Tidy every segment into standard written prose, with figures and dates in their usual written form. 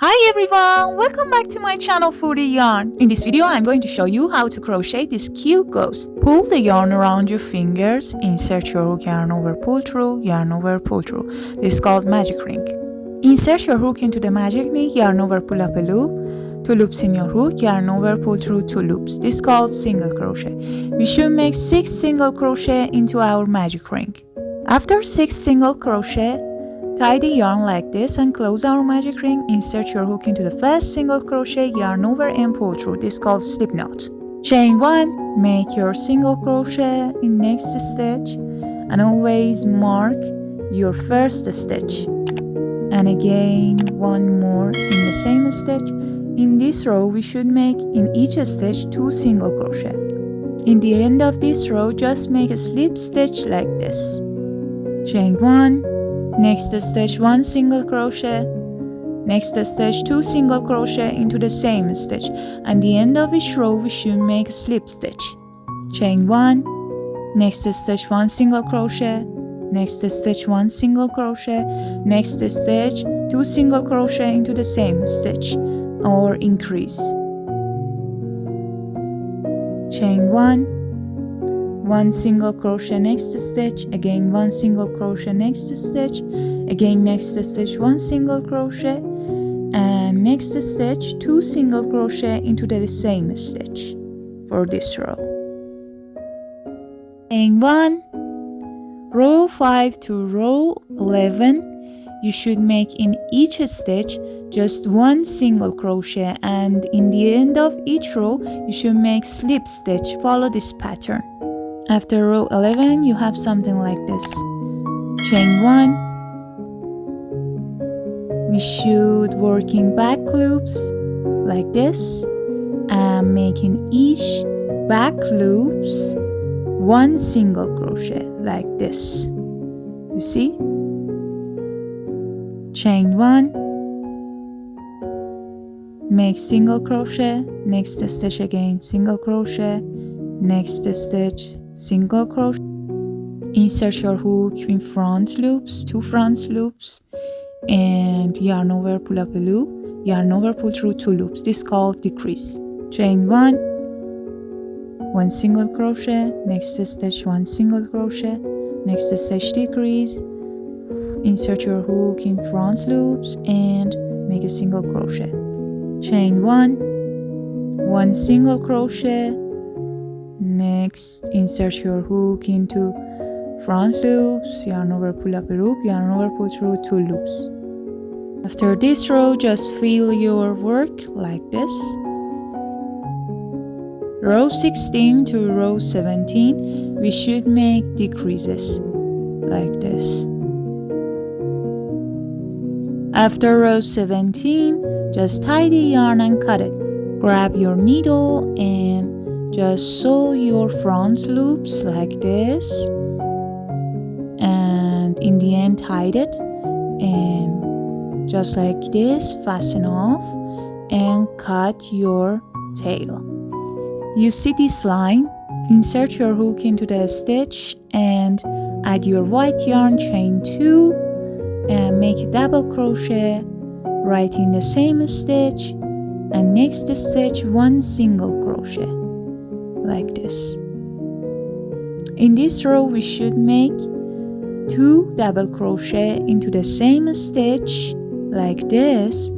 Hi everyone! Welcome back to my channel Foodie Yarn. In this video, I'm going to show you how to crochet this cute ghost. Pull the yarn around your fingers, insert your hook, yarn over, pull through, yarn over, pull through. This is called magic ring. Insert your hook into the magic ring, yarn over, pull up a loop, 2 loops in your hook, yarn over, pull through 2 loops. This is called single crochet. We should make 6 single crochet into our magic ring. After 6 single crochet, tie the yarn like this and close our magic ring. Insert your hook into the first single crochet, yarn over and pull through. This is called slip knot. Chain 1, make your single crochet in next stitch and always mark your first stitch. And again, one more in the same stitch. In this row, we should make in each stitch 2 single crochet. In the end of this row, just make a slip stitch like this. Chain 1, next stitch 1 single crochet, next stitch 2 single crochet into the same stitch. At the end of each row we should make a slip stitch. Chain 1, next stitch 1 single crochet, next stitch 1 single crochet, next stitch 2 single crochet into the same stitch or increase. Chain 1 single crochet, next stitch, again 1 single crochet, next stitch, again next stitch 1 single crochet, and next stitch 2 single crochet into the same stitch for this row. Chain 1, row 5 to row 11, you should make in each stitch just 1 single crochet, and in the end of each row you should make slip stitch. Follow this pattern. After row 11, you have something like this. Chain 1. We should work in back loops like this and making each back loops 1 single crochet like this. You see? Chain 1. Make single crochet, next stitch again single crochet, next stitch single crochet. Insert your hook in front loops, 2 front loops, and yarn over, pull up a loop, yarn over, pull through 2 loops. This is called decrease. Chain 1 single crochet, next stitch 1 single crochet, next stitch decrease. Insert your hook in front loops and make a single crochet. Chain 1 single crochet. Next, insert your hook into front loops, yarn over, pull up a loop, yarn over, pull through 2 loops. After this row, just fill your work like this. Row 16 to row 17, we should make decreases like this. After row 17, just tie the yarn and cut it. Grab your needle and just sew your front loops like this, and in the end tie it, and just like this fasten off and cut your tail. You see this line? Insert your hook into the stitch and add your white yarn, chain 2 and make a double crochet right in the same stitch, and next stitch 1 single crochet like this. In this row we should make 2 double crochet into the same stitch like this,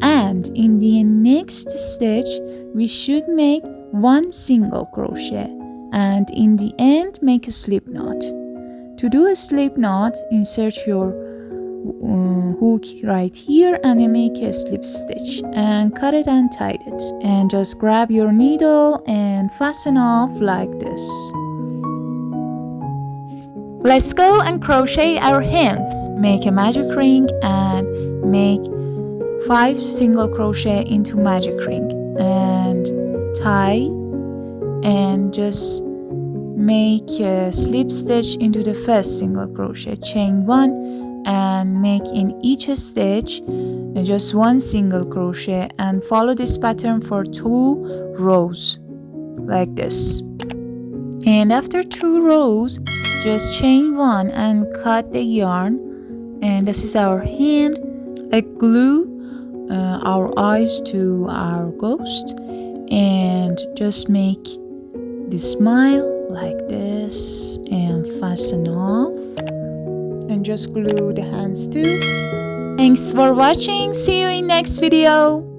and in the next stitch we should make 1 single crochet, and in the end make a slip knot. To do a slip knot, insert your hook right here and make a slip stitch and cut it and tie it, and just grab your needle and fasten off like this. Let's go and crochet our hands. Make a magic ring and make 5 single crochet into magic ring and tie, and just make a slip stitch into the first single crochet. Chain 1 and make in each stitch just 1 single crochet, and follow this pattern for 2 rows like this. And after 2 rows, just chain 1 and cut the yarn, and this is our hand. Glue our eyes to our ghost, and just make the smile like this and fasten off, and just glue the hands too. Thanks for watching. See you in next video.